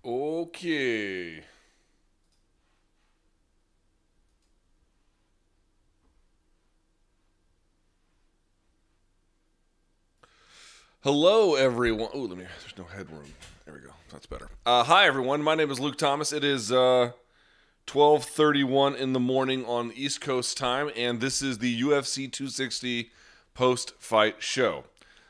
Okay. Hello, everyone. Oh, there's no headroom. There we go. That's better. Hi, everyone. My name is Luke Thomas. It is 12:31 in the morning on East Coast time, and this is the UFC 260 post-fight show.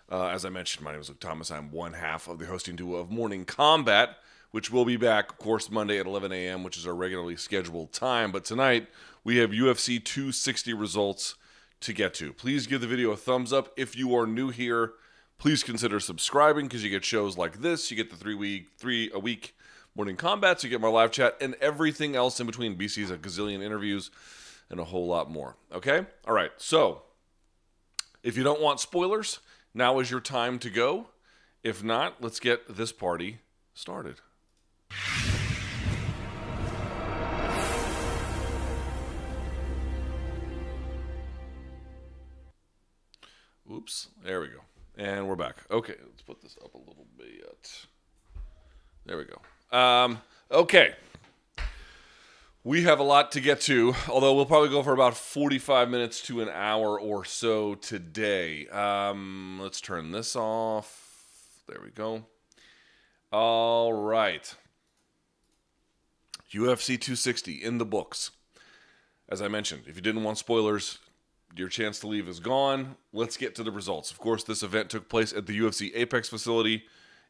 As I mentioned, my name is Luke Thomas. I'm one half of the hosting duo of Morning Combat, which will be back, of course, Monday at 11 a.m., which is our regularly scheduled time. But tonight, we have UFC 260 results to get to. Please give the video a thumbs up. If you are new here, please consider subscribing because you get shows like this. You get the three a week Morning Combats. You get my live chat and everything else in between. BC's a gazillion interviews and a whole lot more. Okay? All right. So, if you don't want spoilers, now is your time to go. If not, let's get this party started. Oops. There we go. And we're back. Okay, let's put this up a little bit. There we go. Okay. We have a lot to get to, although we'll probably go for about 45 minutes to an hour or so today. Let's turn this off. There we go. All right. UFC 260 in the books. As I mentioned, if you didn't want spoilers, your chance to leave is gone. Let's get to the results. Of course, this event took place at the UFC Apex facility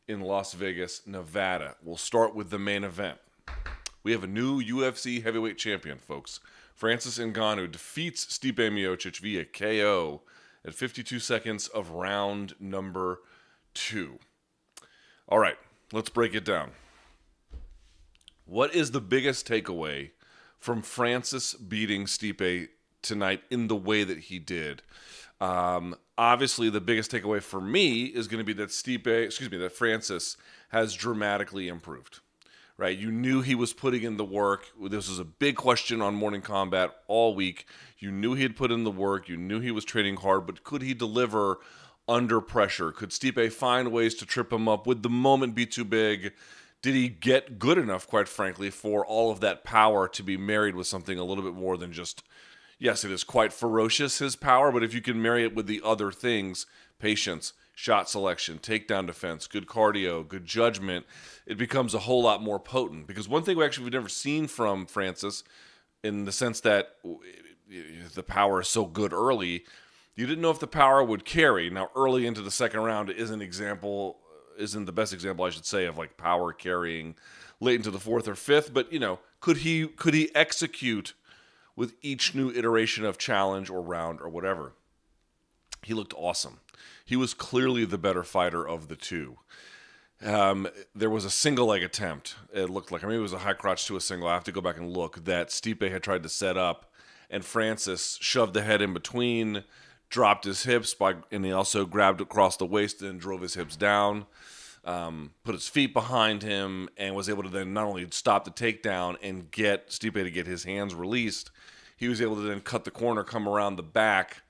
in Las Vegas, Nevada. We'll start with the main event. We have a new UFC heavyweight champion, folks. Francis Ngannou defeats Stipe Miocic via KO at 52 seconds of round number 2. All right, let's break it down. What is the biggest takeaway from Francis beating Stipe tonight in the way that he did? Obviously, the biggest takeaway for me is going to be that Francis has dramatically improved. Right? You knew he was putting in the work. This was a big question on Morning Combat all week. You knew he had put in the work. You knew he was training hard, but could he deliver under pressure? Could Stipe find ways to trip him up? Would the moment be too big? Did he get good enough, quite frankly, for all of that power to be married with something a little bit more than just, yes, it is quite ferocious, his power, but if you can marry it with the other things, patience, shot selection, takedown defense, good cardio, good judgment, it becomes a whole lot more potent. Because one thing we've never seen from Francis, in the sense that the power is so good early, you didn't know if the power would carry. Now, early into the second round isn't the best example, I should say, of like power carrying late into the fourth or fifth. But could he execute with each new iteration of challenge or round or whatever? He looked awesome. He was clearly the better fighter of the two. There was a single leg attempt. It looked like, it was a high crotch to a single. I have to go back and look, that Stipe had tried to set up, and Francis shoved the head in between, dropped his hips, and he also grabbed across the waist and drove his hips down, put his feet behind him, and was able to then not only stop the takedown and get Stipe to get his hands released, he was able to then cut the corner, come around the back,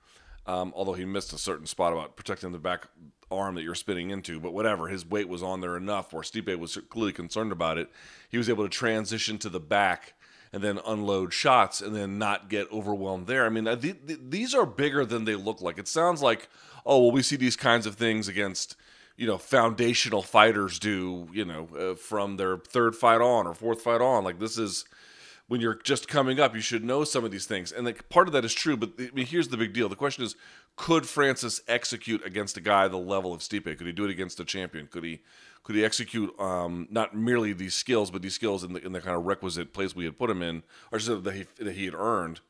although he missed a certain spot about protecting the back arm that you're spinning into, but whatever, his weight was on there enough where Stipe was clearly concerned about it. He was able to transition to the back and then unload shots and then not get overwhelmed there. These are bigger than they look like. It sounds like, oh, well, we see these kinds of things against, foundational fighters do, from their third fight on or fourth fight on. Like, this is, when you're just coming up, you should know some of these things. And part of that is true, but here's the big deal. The question is, could Francis execute against a guy the level of Stipe? Could he do it against a champion? Could he execute not merely these skills, but these skills in the kind of requisite place we had put him in, or that he had earned?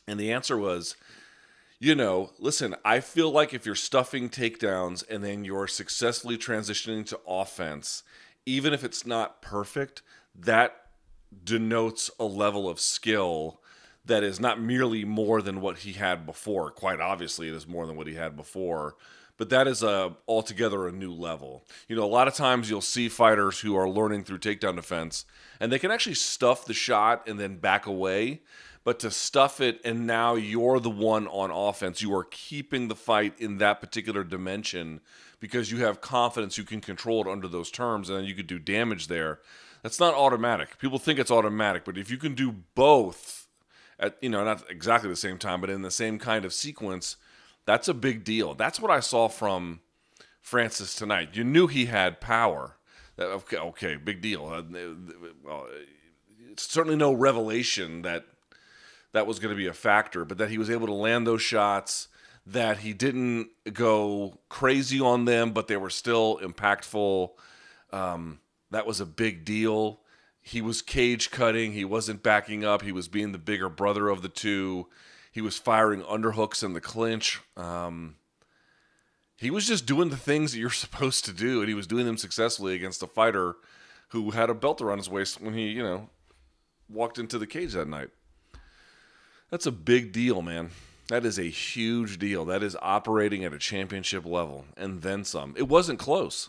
And the answer was, listen, I feel like if you're stuffing takedowns and then you're successfully transitioning to offense, even if it's not perfect, that denotes a level of skill that is not merely more than what he had before. Quite obviously, it is more than what he had before, but that is altogether a new level. A lot of times you'll see fighters who are learning through takedown defense, and they can actually stuff the shot and then back away, But to stuff it and now you're the one on offense, you are keeping the fight in that particular dimension because you have confidence you can control it under those terms and then you could do damage there. That's not automatic. People think it's automatic, but if you can do both at, not exactly the same time, but in the same kind of sequence, that's a big deal. That's what I saw from Francis tonight. You knew he had power. Okay, big deal. It's certainly no revelation that was going to be a factor, but that he was able to land those shots, that he didn't go crazy on them, but they were still impactful. That was a big deal. He was cage cutting. He wasn't backing up. He was being the bigger brother of the two. He was firing underhooks in the clinch. He was just doing the things that you're supposed to do, and he was doing them successfully against a fighter who had a belt around his waist when he, walked into the cage that night. That's a big deal, man. That is a huge deal. That is operating at a championship level, and then some. It wasn't close.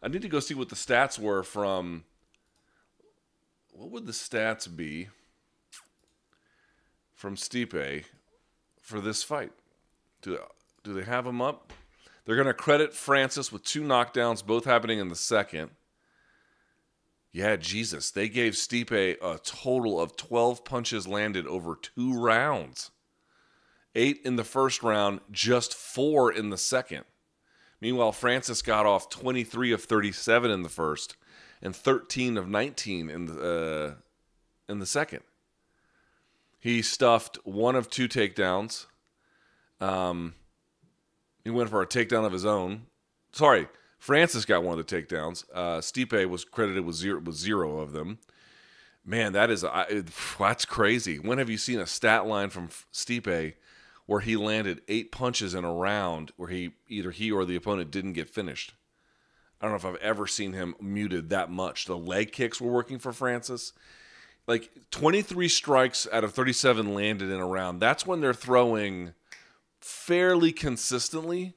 I need to go see what the stats were from... What would the stats be from Stipe for this fight? Do they have them up? They're going to credit Francis with 2 knockdowns, both happening in the second. Yeah, Jesus. They gave Stipe a total of 12 punches landed over 2 rounds. 8 in the first round, just 4 in the second. Meanwhile, Francis got off 23 of 37 in the first and 13 of 19 in the second. He stuffed 1 of 2 takedowns. He went for a takedown of his own. Sorry, Francis got 1 of the takedowns. Stipe was credited with 0 of them. Man, that's crazy. When have you seen a stat line from Stipe where he landed 8 punches in a round where either he or the opponent didn't get finished? I don't know if I've ever seen him muted that much. The leg kicks were working for Francis. Like 23 strikes out of 37 landed in a round. That's when they're throwing fairly consistently,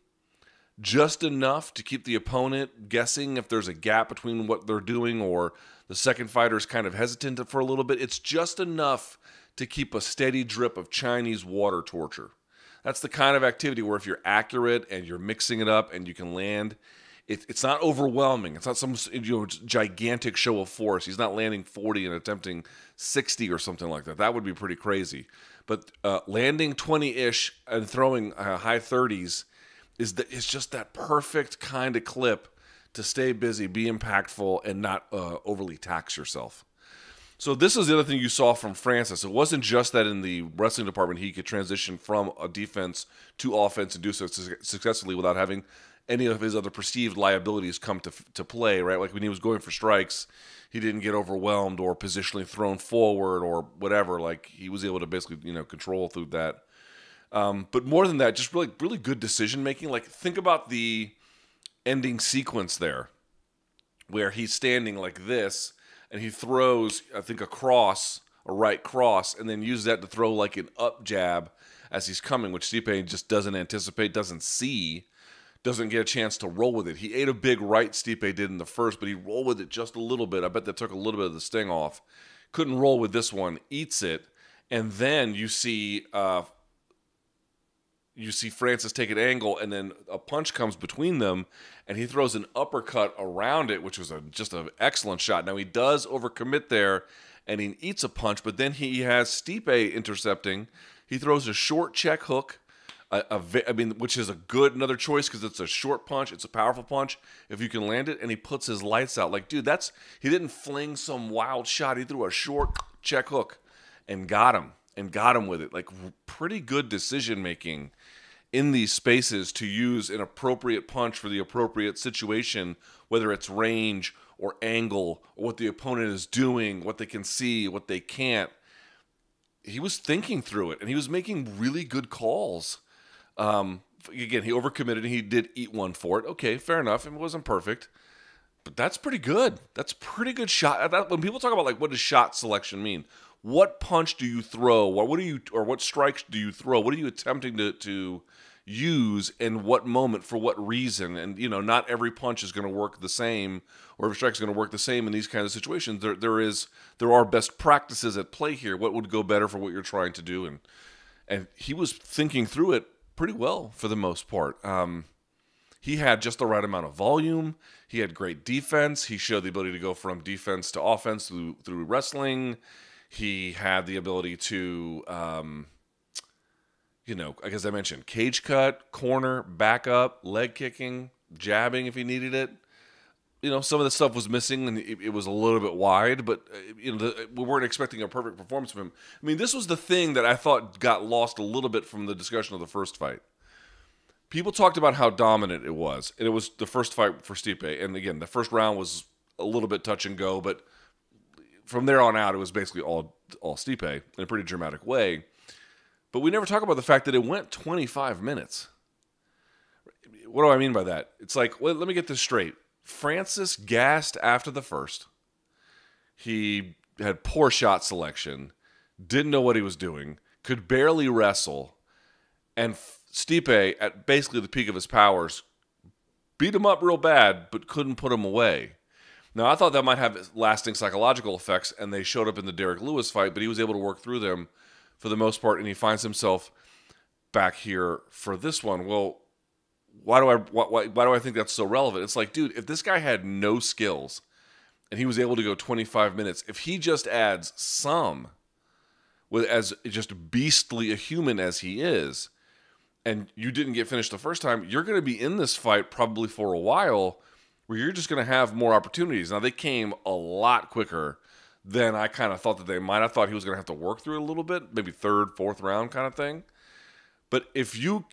just enough to keep the opponent guessing if there's a gap between what they're doing or the second fighter's kind of hesitant for a little bit. It's just enough to keep a steady drip of Chinese water torture. That's the kind of activity where if you're accurate and you're mixing it up and you can land, it's not overwhelming. It's not some gigantic show of force. He's not landing 40 and attempting 60 or something like that. That would be pretty crazy. But landing 20-ish and throwing high 30s is just that perfect kind of clip to stay busy, be impactful, and not overly tax yourself. So this is the other thing you saw from Francis. It wasn't just that in the wrestling department he could transition from a defense to offense and do so successfully without having any of his other perceived liabilities come to play, right? Like when he was going for strikes, he didn't get overwhelmed or positionally thrown forward or whatever. Like he was able to basically, control through that. But more than that, just really good decision making. Like think about the ending sequence there where he's standing like this and he throws, I think, a right cross, and then uses that to throw like an up jab as he's coming, which Stipe just doesn't anticipate, doesn't see, doesn't get a chance to roll with it. He ate a big right, Stipe did in the first, but he rolled with it just a little bit. I bet that took a little bit of the sting off. Couldn't roll with this one, eats it, and then you see Francis take an angle, and then a punch comes between them, and he throws an uppercut around it, which was just an excellent shot. Now, he does overcommit there, and he eats a punch, but then he has Stipe intercepting. He throws a short check hook, which is another choice because it's a short punch. It's a powerful punch if you can land it, and he puts his lights out. Like, dude, he didn't fling some wild shot. He threw a short check hook and got him with it. Like, pretty good decision-making in these spaces to use an appropriate punch for the appropriate situation, whether it's range or angle or what the opponent is doing, what they can see, what they can't. He was thinking through it, and he was making really good calls. Again, he overcommitted, and he did eat one for it. Okay, fair enough. It wasn't perfect, but that's pretty good. That's pretty good shot. When people talk about like what does shot selection mean, what punch do you throw? What strikes do you throw? What are you attempting to use in what moment for what reason. And, not every punch is going to work the same, or every strike is going to work the same in these kinds of situations. There are best practices at play here. What would go better for what you're trying to do? And he was thinking through it pretty well for the most part. He had just the right amount of volume. He had great defense. He showed the ability to go from defense to offense through wrestling. He had the ability to, like as I mentioned, cage cut, corner, back up, leg kicking, jabbing if he needed it. Some of the stuff was missing, and it was a little bit wide, but we weren't expecting a perfect performance from him. I mean, this was the thing that I thought got lost a little bit from the discussion of the first fight. People talked about how dominant it was, and it was the first fight for Stipe. And again, the first round was a little bit touch and go, but from there on out, it was basically all Stipe in a pretty dramatic way. But we never talk about the fact that it went 25 minutes. What do I mean by that? It's like, well, let me get this straight. Francis gassed after the first. He had poor shot selection, didn't know what he was doing, could barely wrestle, and Stipe, at basically the peak of his powers, beat him up real bad, but couldn't put him away. Now, I thought that might have lasting psychological effects, and they showed up in the Derek Lewis fight, but he was able to work through them for the most part, and he finds himself back here for this one. Well, why do I think that's so relevant? It's like, dude, if this guy had no skills and he was able to go 25 minutes, if he just adds some, with as just beastly a human as he is, and you didn't get finished the first time, you're going to be in this fight probably for a while where you're just going to have more opportunities. Now, they came a lot quicker than I kind of thought that they might. I thought he was going to have to work through it a little bit, maybe third, fourth round kind of thing. But if you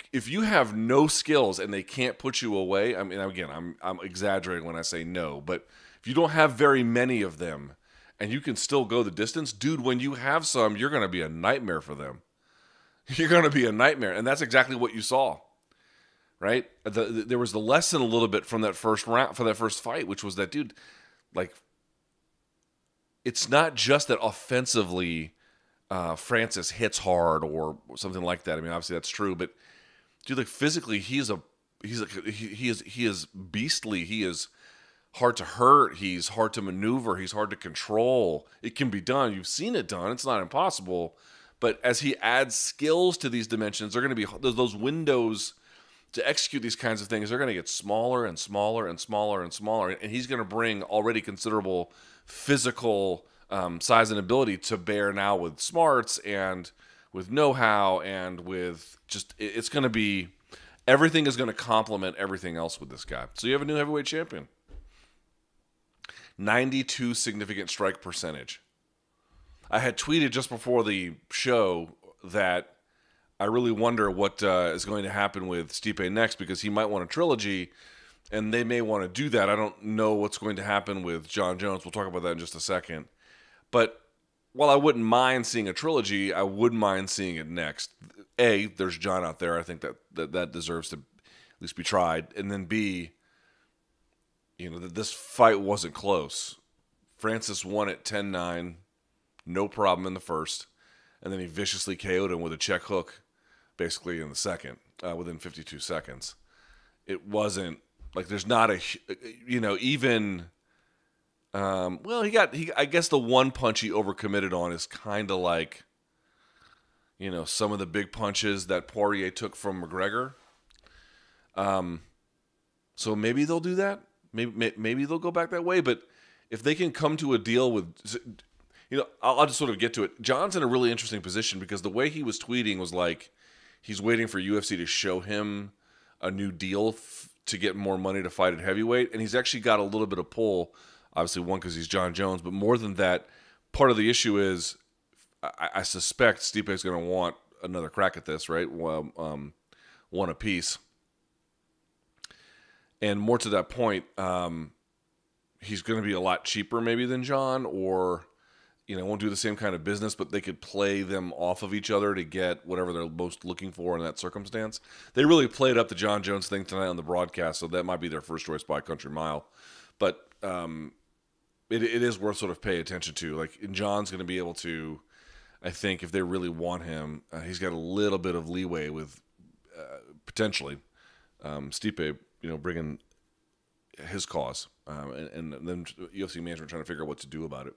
have no skills and they can't put you away, I mean, again, I'm exaggerating when I say no, but if you don't have very many of them and you can still go the distance, dude, when you have some, you're going to be a nightmare for them. You're going to be a nightmare, and that's exactly what you saw, right? There was the lesson a little bit from that first round, for that first fight, which was that, dude, like, it's not just that offensively Francis hits hard or something like that. I mean, obviously that's true, but dude, like physically, he is beastly. He is hard to hurt. He's hard to maneuver. He's hard to control. It can be done. You've seen it done. It's not impossible. But as he adds skills to these dimensions, they're going to be those windows to execute these kinds of things. They're going to get smaller and smaller and smaller and smaller, and he's going to bring already considerable physical size and ability to bear now with smarts and with know-how and with just, it's going to be, everything is going to complement everything else with this guy. So you have a new heavyweight champion. 92 significant strike percentage. I had tweeted just before the show that I really wonder what is going to happen with Stipe next, because he might want a trilogy, and they may want to do that. I don't know what's going to happen with Jon Jones. We'll talk about that in just a second. But while I wouldn't mind seeing a trilogy, I would mind seeing it next. A, there's Jon out there. I think that deserves to at least be tried. And then B, this fight wasn't close. Francis won it 10-9, no problem in the first. And then he viciously KO'd him with a check hook, basically in the second, within 52 seconds. It wasn't, like, there's not a, even... I guess the one punch he overcommitted on is kind of like, some of the big punches that Poirier took from McGregor. So maybe they'll do that. Maybe they'll go back that way. But if they can come to a deal with, I'll just sort of get to it. John's in a really interesting position because the way he was tweeting was like he's waiting for UFC to show him a new deal to get more money to fight at heavyweight. And he's actually got a little bit of pull. Obviously, one, because he's Jon Jones, but more than that, part of the issue is I suspect Stipe is going to want another crack at this, right? One apiece. And more to that point, he's going to be a lot cheaper maybe than Jon, or won't do the same kind of business, but they could play them off of each other to get whatever they're most looking for in that circumstance. They really played up the Jon Jones thing tonight on the broadcast, so that might be their first choice by a country mile. But it is worth sort of pay attention to. Like, John's going to be able to, I think, if they really want him, he's got a little bit of leeway with potentially Stipe, bringing his cause, and then UFC management trying to figure out what to do about it.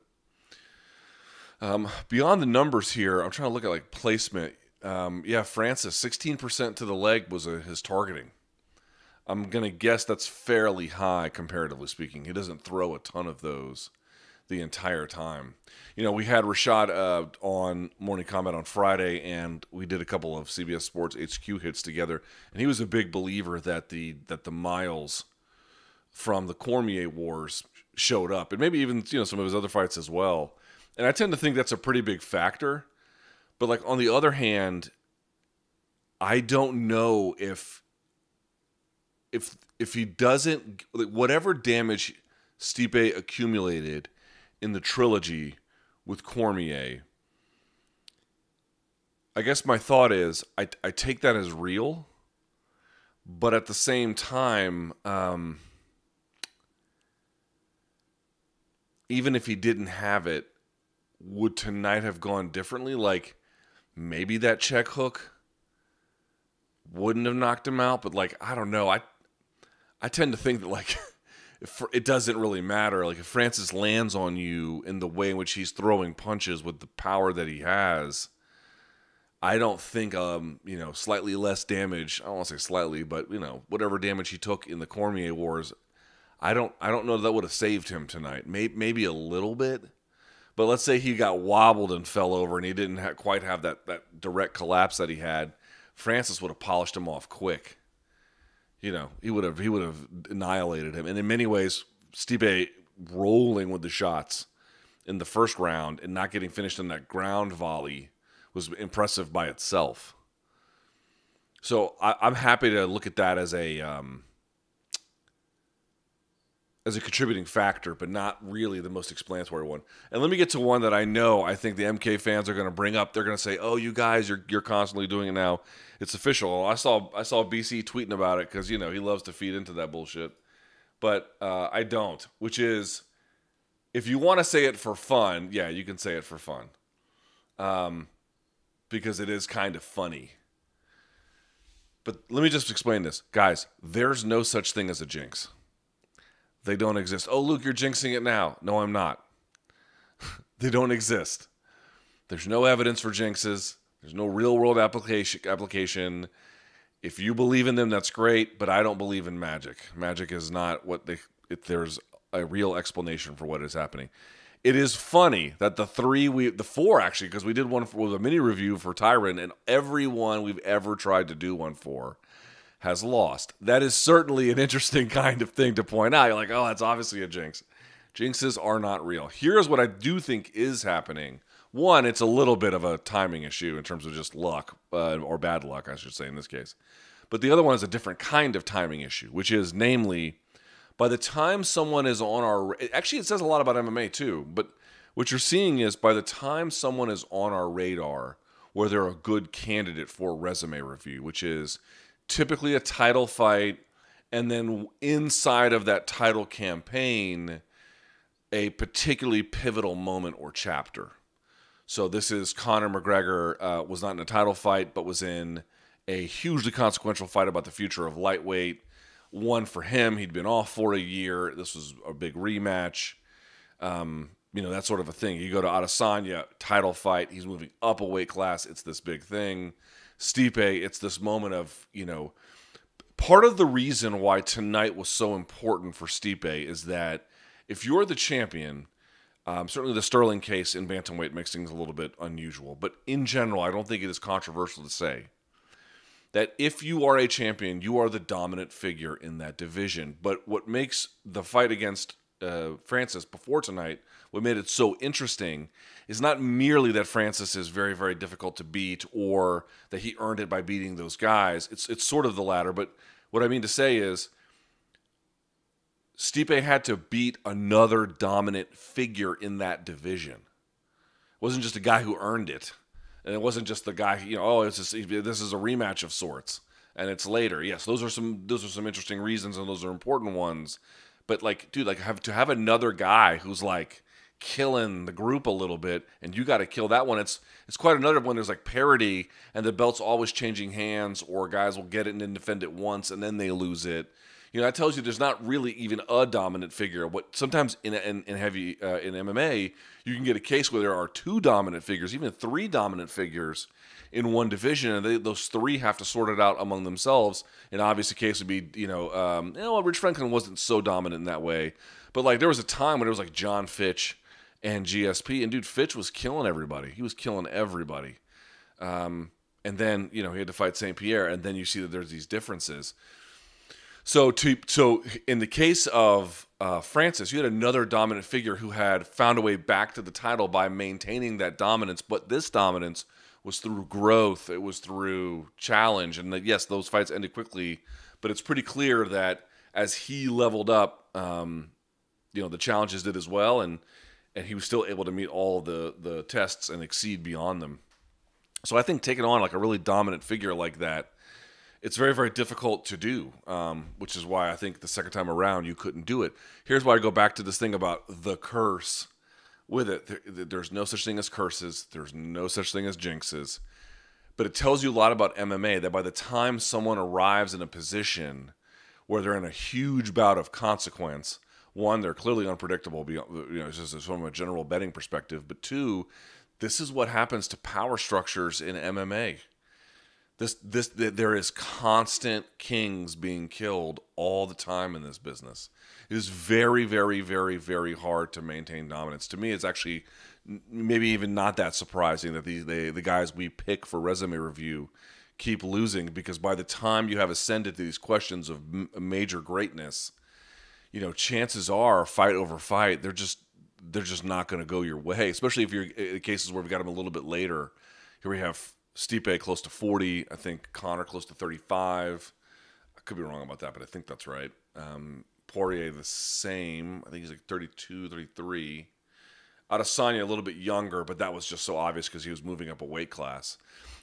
Beyond the numbers here, I'm trying to look at like placement. Francis, 16% to the leg was his targeting. I'm going to guess that's fairly high comparatively speaking. He doesn't throw a ton of those the entire time. We had Rashad on Morning Kombat on Friday, and we did a couple of CBS Sports HQ hits together, and he was a big believer that the miles from the Cormier wars showed up, and maybe even some of his other fights as well. And I tend to think that's a pretty big factor. But like on the other hand, I don't know if he doesn't, whatever damage Stipe accumulated in the trilogy with Cormier, I guess my thought is I take that as real, but at the same time, even if he didn't have it, would tonight have gone differently? Like, maybe that check hook wouldn't have knocked him out, but like, I don't know. I tend to think that like, it doesn't really matter. Like, if Francis lands on you in the way in which he's throwing punches with the power that he has, I don't think, slightly less damage. I don't want to say slightly, but whatever damage he took in the Cormier wars, I don't know that would have saved him tonight. Maybe a little bit. But let's say he got wobbled and fell over and he didn't quite have that direct collapse that he had. Francis would have polished him off quick. He would have annihilated him. And in many ways, Stipe rolling with the shots in the first round and not getting finished in that ground volley was impressive by itself. So I'm happy to look at that as a contributing factor, but not really the most explanatory one. And let me get to one that I think the MK fans are going to bring up. They're going to say, "Oh, you guys, you're constantly doing it now. It's official." I saw BC tweeting about it because he loves to feed into that bullshit, but I don't. Which is, if you want to say it for fun, yeah, you can say it for fun, because it is kind of funny. But let me just explain this, guys. There's no such thing as a jinx. They don't exist. Oh, Luke, you're jinxing it now. No, I'm not. They don't exist. There's no evidence for jinxes. There's no real-world application. If you believe in them, that's great, but I don't believe in magic. Magic is not there's a real explanation for what is happening. It is funny that the four actually, because we did one with a mini review for Tyron, and everyone we've ever tried to do one for has lost. That is certainly an interesting kind of thing to point out. You're like, oh, that's obviously a jinx. Jinxes are not real. Here's what I do think is happening. One, it's a little bit of a timing issue in terms of just luck, or bad luck, I should say, in this case. But the other one is a different kind of timing issue, which is, namely, by the time someone is on our... Actually, it says a lot about MMA, too. But what you're seeing is, by the time someone is on our radar, where they're a good candidate for resume review, which is typically a title fight, and then inside of that title campaign, a particularly pivotal moment or chapter. So this is Conor McGregor was not in a title fight, but was in a hugely consequential fight about the future of lightweight. One for him, he'd been off for a year. This was a big rematch. That sort of a thing. You go to Adesanya, title fight. He's moving up a weight class. It's this big thing. Stipe, it's this moment of, part of the reason why tonight was so important for Stipe is that if you're the champion, certainly the Sterling case in bantamweight makes things a little bit unusual, but in general, I don't think it is controversial to say that if you are a champion, you are the dominant figure in that division. But what makes the fight against Francis before tonight, what made it so interesting is not merely that Francis is very, very difficult to beat or that he earned it by beating those guys. It's sort of the latter, but what I mean to say is Stipe had to beat another dominant figure in that division. It wasn't just a guy who earned it. And it wasn't just the guy, this is a rematch of sorts and it's later. Yes, those are some interesting reasons and those are important ones. But to have another guy who's like killing the group a little bit, and you got to kill that one. It's quite another when there's like parity, and the belt's always changing hands, or guys will get it and then defend it once, and then they lose it. That tells you there's not really even a dominant figure. What sometimes in heavy in MMA, you can get a case where there are 2 dominant figures, even 3 dominant figures in one division, and those 3 have to sort it out among themselves. An obvious case would be, Rich Franklin wasn't so dominant in that way, but like there was a time when it was like John Fitch and GSP, and dude, Fitch was killing everybody. He was killing everybody, and then he had to fight St. Pierre, and then you see that there's these differences. So in the case of Francis, you had another dominant figure who had found a way back to the title by maintaining that dominance, but this dominance was through growth. It was through challenge, and yes, those fights ended quickly, but it's pretty clear that as he leveled up, the challenges did as well, and he was still able to meet all the tests and exceed beyond them. So I think taking on like a really dominant figure like that, it's very, very difficult to do, which is why I think the second time around you couldn't do it. Here's why I go back to this thing about the curse with it. There's no such thing as curses. There's no such thing as jinxes. But it tells you a lot about MMA that by the time someone arrives in a position where they're in a huge bout of consequence, one, they're clearly unpredictable, just from a general betting perspective. But 2, this is what happens to power structures in MMA. There is constant kings being killed all the time in this business. It is very, very, very, very hard to maintain dominance. To me, it's actually maybe even not that surprising that the guys we pick for resume review keep losing, because by the time you have ascended to these questions of major greatness, chances are fight over fight, they're just not going to go your way, especially if you're in cases where we've got them a little bit later. Here we have Stipe close to 40. I think Conor close to 35. I could be wrong about that, but I think that's right. Poirier the same. I think he's like 32, 33. Adesanya a little bit younger, but that was just so obvious because he was moving up a weight class.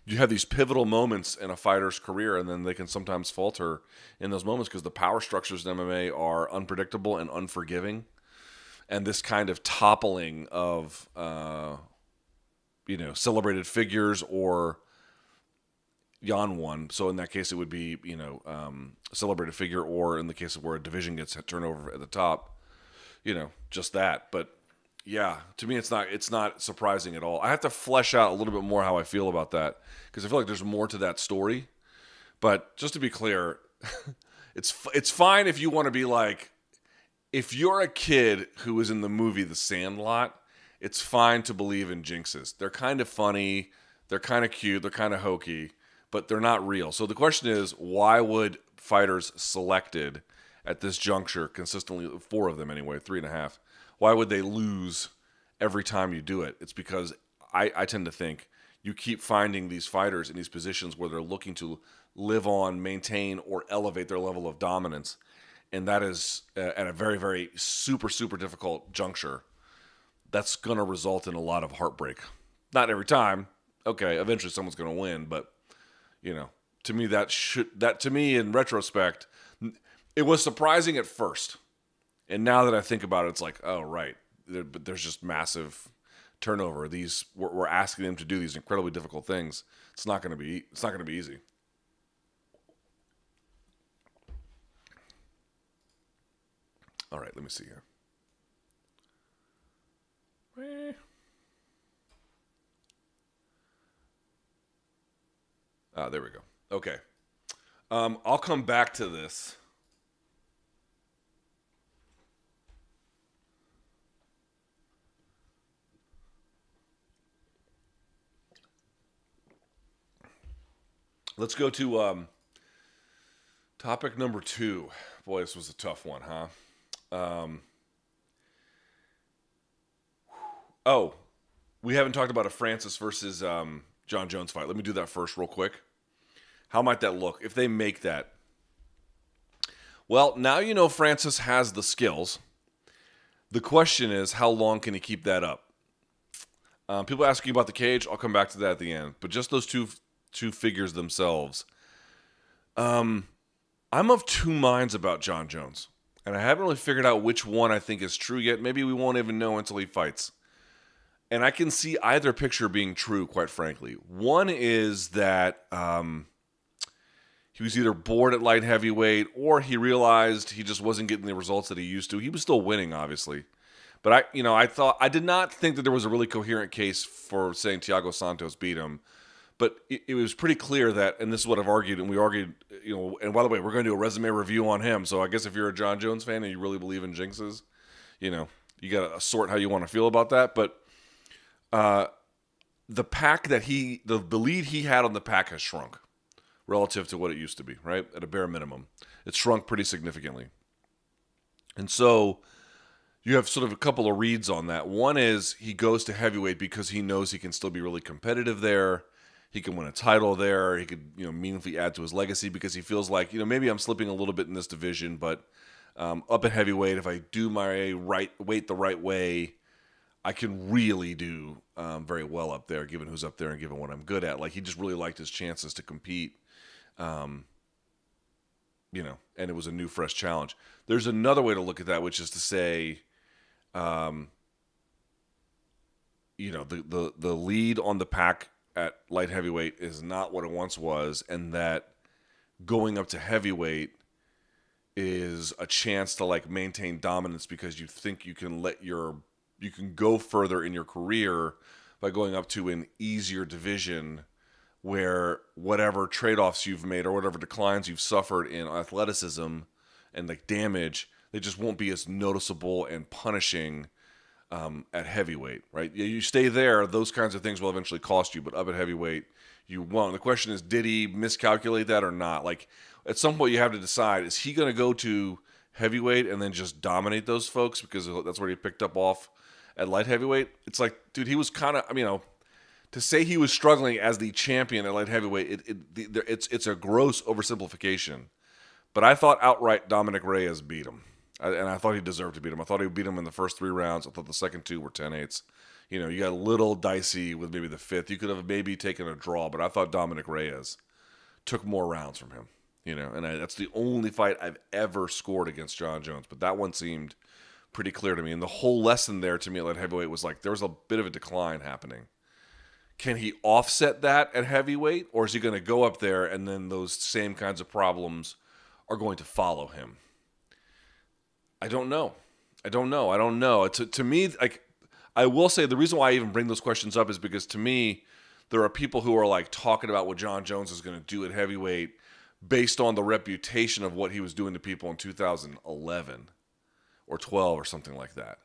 You have these pivotal moments in a fighter's career, and then they can sometimes falter in those moments because the power structures in MMA are unpredictable and unforgiving. And this kind of toppling of celebrated figures or Jan one. So in that case, it would be, a celebrated figure, or in the case of where a division gets turned over at the top, just that. But yeah, to me, it's not surprising at all. I have to flesh out a little bit more how I feel about that, because I feel like there's more to that story. But just to be clear, it's fine if you want to be like, if you're a kid who was in the movie The Sandlot, it's fine to believe in jinxes. They're kind of funny, they're kind of cute, they're kind of hokey, but they're not real. So the question is, why would fighters selected at this juncture, consistently, 4 of them anyway, 3.5, why would they lose every time you do it? It's because I tend to think you keep finding these fighters in these positions where they're looking to live on, maintain, or elevate their level of dominance. And that is at a very, very super, super difficult juncture. That's going to result in a lot of heartbreak. Not every time. Okay, eventually someone's going to win, but to me to me in retrospect, it was surprising at first. And now that I think about it, it's like, oh right, but there's just massive turnover. We're asking them to do these incredibly difficult things. It's not going to be easy. All right, let me see here. There we go. Okay. I'll come back to this. Let's go to topic number 2. Boy, this was a tough one, huh? We haven't talked about a Francis versus Jon Jones fight. Let me do that first real quick. How might that look if they make that? Well, now Francis has the skills. The question is, how long can he keep that up? People asking about the cage. I'll come back to that at the end. But just those two figures themselves. I'm of 2 minds about Jon Jones. And I haven't really figured out which one I think is true yet. Maybe we won't even know until he fights. And I can see either picture being true, quite frankly. One is that he was either bored at light heavyweight or he realized he just wasn't getting the results that he used to. He was still winning, obviously. But I did not think that there was a really coherent case for saying Thiago Santos beat him. But it was pretty clear that, and this is what I've argued, and we argued, and by the way, we're going to do a resume review on him. So I guess if you're a Jon Jones fan and you really believe in jinxes, you got to sort how you want to feel about that. But the pack that the lead he had on the pack has shrunk relative to what it used to be, right? At a bare minimum. It's shrunk pretty significantly. And so you have sort of a couple of reads on that. One is he goes to heavyweight because he knows he can still be really competitive there. He can win a title there. He could, meaningfully add to his legacy because he feels like, maybe I'm slipping a little bit in this division, but up at heavyweight, if I do my weight the right way, I can really do very well up there, given who's up there and given what I'm good at. Like, he just really liked his chances to compete, and it was a new, fresh challenge. There's another way to look at that, which is to say, the lead on the pack at light heavyweight is not what it once was, and that going up to heavyweight is a chance to maintain dominance because you think you can you can go further in your career by going up to an easier division where whatever trade-offs you've made or whatever declines you've suffered in athleticism and damage, they just won't be as noticeable and punishing at heavyweight, right? You stay there, those kinds of things will eventually cost you, but up at heavyweight, you won't. The question is, did he miscalculate that or not? At some point you have to decide, is he going to go to heavyweight and then just dominate those folks because that's where he picked up off at light heavyweight? It's like, dude, he was kind of, to say he was struggling as the champion at light heavyweight, it's a gross oversimplification. But I thought outright Dominic Reyes beat him. And I thought he deserved to beat him. I thought he beat him in the first 3 rounds. I thought the second 2 were 10-8s. You got a little dicey with maybe the 5th. You could have maybe taken a draw, but I thought Dominic Reyes took more rounds from him. And that's the only fight I've ever scored against Jon Jones. But that one seemed pretty clear to me. And the whole lesson there to me at light heavyweight was there was a bit of a decline happening. Can he offset that at heavyweight? Or is he going to go up there and then those same kinds of problems are going to follow him? I don't know. To me, I will say the reason why I even bring those questions up is because to me, there are people who are talking about what Jon Jones is going to do at heavyweight based on the reputation of what he was doing to people in 2011 or 12 or something like that.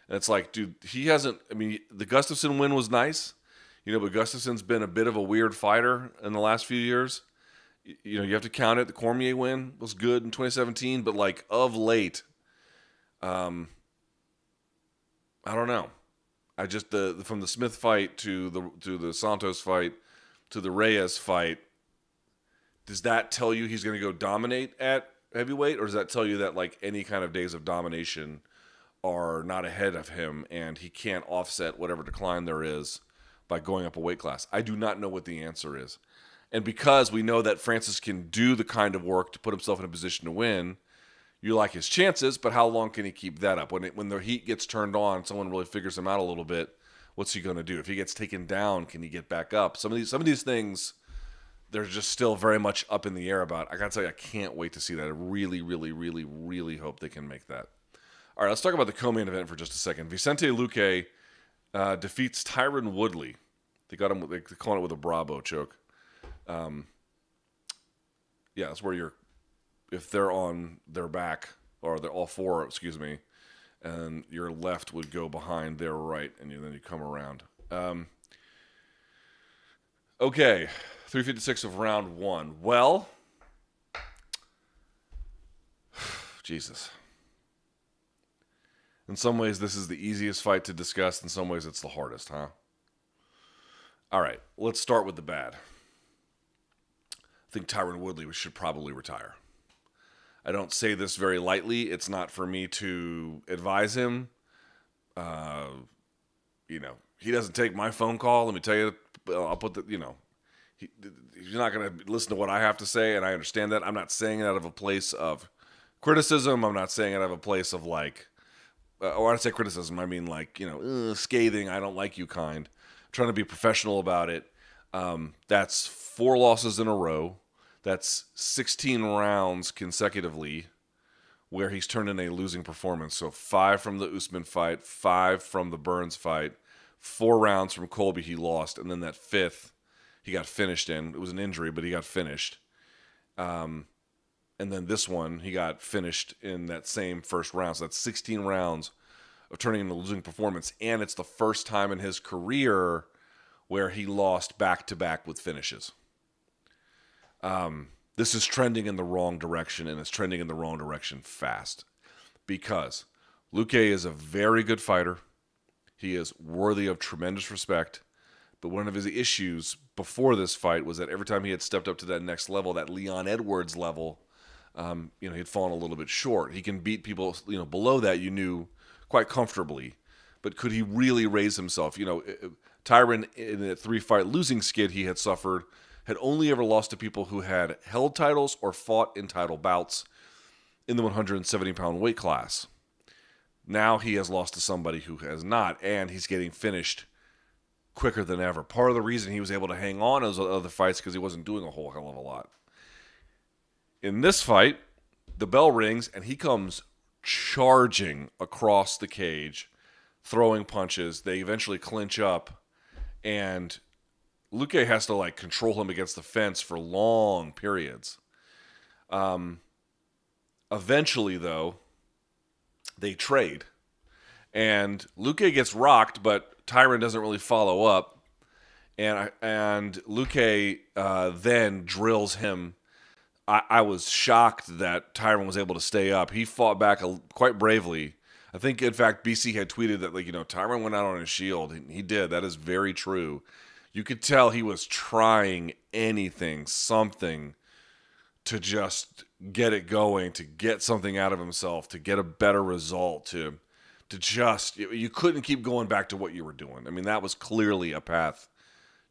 And it's dude, he hasn't, the Gustafsson win was nice, but Gustafsson's been a bit of a weird fighter in the last few years. You have to count it. The Cormier win was good in 2017, but of late, I don't know. I just from the Smith fight to the Santos fight to the Reyes fight, does that tell you he's going to go dominate at heavyweight, or does that tell you that any kind of days of domination are not ahead of him and he can't offset whatever decline there is by going up a weight class? I do not know what the answer is. And because we know that Francis can do the kind of work to put himself in a position to win, you like his chances, but how long can he keep that up? When the heat gets turned on, someone really figures him out a little bit, what's he going to do? If he gets taken down, can he get back up? Some of these things, they're just still very much up in the air about. I got to tell you, I can't wait to see that. I really, really, really, really hope they can make that. All right, let's talk about the co-main event for just a second. Vicente Luque defeats Tyron Woodley. They got him. They're calling it with a Bravo choke. Yeah, that's where if they're on their back, or they're all four, excuse me, and your left would go behind their right, and then you come around. Okay, 356 of round 1. Well, Jesus. In some ways, this is the easiest fight to discuss. In some ways, it's the hardest, huh? All right, let's start with the bad. I think Tyron Woodley should probably retire. I don't say this very lightly. It's not for me to advise him. He doesn't take my phone call. Let me tell you, I'll put he's not going to listen to what I have to say, and I understand that. I'm not saying it out of a place of Criticism, I'm not saying it out of a place of like, when I say criticism, I mean like, scathing, I don't like you kind. Trying to be professional about it. That's 4 losses in a row. That's 16 rounds consecutively where he's turned in a losing performance. So 5 from the Usman fight, 5 from the Burns fight, 4 rounds from Colby he lost, and then that 5th he got finished in. It was an injury, but he got finished. And then this one, he got finished in that same first round. So that's 16 rounds of turning in a losing performance. And it's the first time in his career where he lost back-to-back with finishes. This is trending in the wrong direction, and it's trending in the wrong direction fast. Because Luque is a very good fighter. He is worthy of tremendous respect. But one of his issues before this fight was that every time he had stepped up to that next level, that Leon Edwards level, he'd fallen a little bit short. He can beat people, below that you knew quite comfortably. But could he really raise himself? Tyron, in a 3-fight losing skid he had suffered, had only ever lost to people who had held titles or fought in title bouts in the 170-pound weight class. Now he has lost to somebody who has not, and he's getting finished quicker than ever. Part of the reason he was able to hang on in those other fights because he wasn't doing a whole hell of a lot. In this fight, the bell rings, and he comes charging across the cage, throwing punches. They eventually clinch up, and Luque has to control him against the fence for long periods. Eventually, though, they trade, and Luque gets rocked, but Tyron doesn't really follow up, and Luque then drills him. I was shocked that Tyron was able to stay up. He fought back quite bravely. I think, in fact, BC had tweeted that Tyron went out on his shield. He did. That is very true. You could tell he was trying anything, something, to just get it going, to get something out of himself, to get a better result, to just, you couldn't keep going back to what you were doing. I mean, that was clearly a path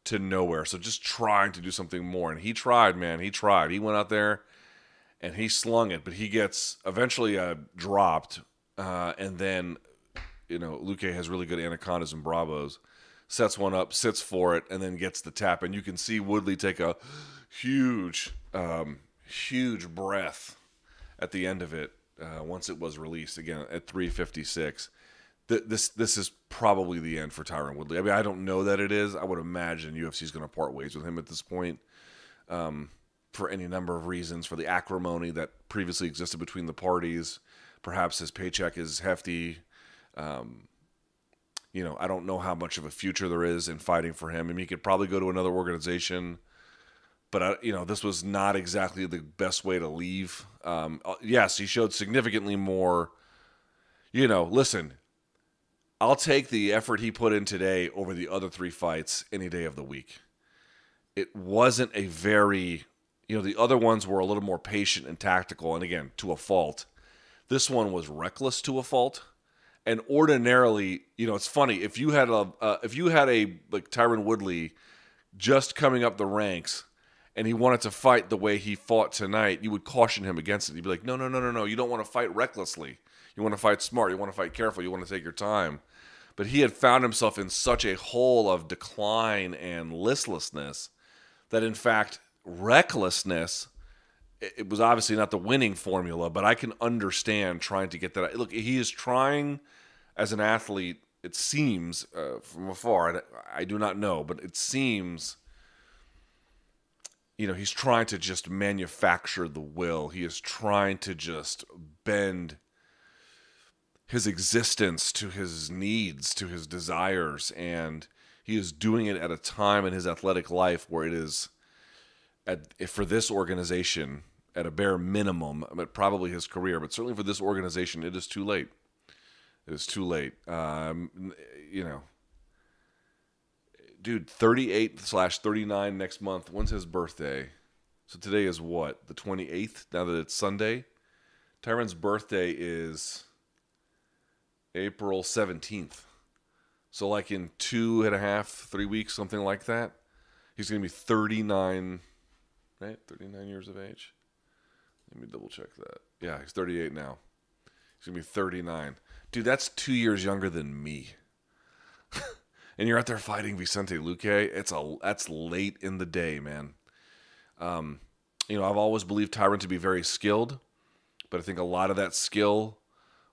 to nowhere. So just trying to do something more. And he tried, man. He tried. He went out there and he slung it, but he gets eventually dropped. And then, Luque has really good anacondas and bravos. Sets one up, sits for it, and then gets the tap. And you can see Woodley take a huge breath at the end of it once it was released, again, at 3:56. This is probably the end for Tyron Woodley. I mean, I don't know that it is. I would imagine UFC is going to part ways with him at this point for any number of reasons, for the acrimony that previously existed between the parties. Perhaps his paycheck is hefty. I don't know how much of a future there is in fighting for him. I mean, he could probably go to another organization, but this was not exactly the best way to leave. Yes, he showed significantly more. Listen, I'll take the effort he put in today over the other 3 fights any day of the week. It wasn't a very, the other ones were a little more patient and tactical, and again, to a fault. This one was reckless to a fault. And ordinarily, it's funny, if you had a Tyron Woodley just coming up the ranks and he wanted to fight the way he fought tonight, you would caution him against it. You'd be like, no, you don't want to fight recklessly. You want to fight smart. You want to fight careful. You want to take your time. But he had found himself in such a hole of decline and listlessness that, in fact, recklessness, it was obviously not the winning formula, but I can understand trying to get that. Look, he is trying as an athlete, it seems, from afar, I do not know, but it seems, he's trying to just manufacture the will. He is trying to just bend his existence to his needs, to his desires, and he is doing it at a time in his athletic life where it is, for this organization, at a bare minimum, probably his career, but certainly for this organization, it is too late. It is too late. Dude, 38/39 next month. When's his birthday? So today is what? The 28th, now that it's Sunday? Tyron's birthday is April 17th. So in 2.5, 3 weeks, something like that, he's going to be 39, right? 39 years of age. Let me double check that. Yeah, he's 38 now. He's going to be 39. Dude, that's 2 years younger than me. And you're out there fighting Vicente Luque. That's late in the day, man. You know, I've always believed Tyron to be very skilled, but I think a lot of that skill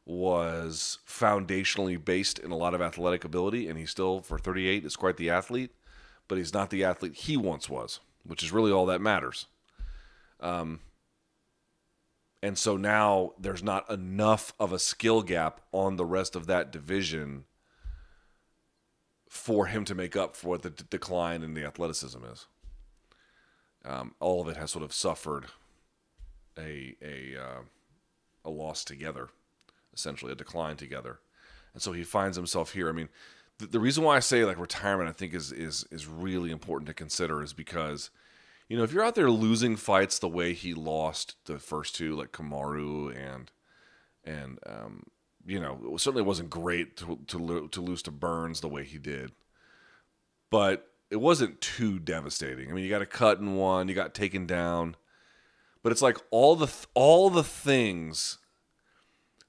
was foundationally based in a lot of athletic ability, and he still, for 38, is quite the athlete, but he's not the athlete he once was, which is really all that matters. And so now there's not enough of a skill gap on the rest of that division for him to make up for what the decline in the athleticism is. All of it has sort of suffered a loss together, essentially a decline together, and so he finds himself here. I mean, the reason why I say like retirement, I think is really important to consider, is because, you know, if you're out there losing fights the way he lost the first two, like Kamaru and you know, it certainly wasn't great to lose to Burns the way he did, but it wasn't too devastating. I mean, you got a cut in one, you got taken down, but it's like all the things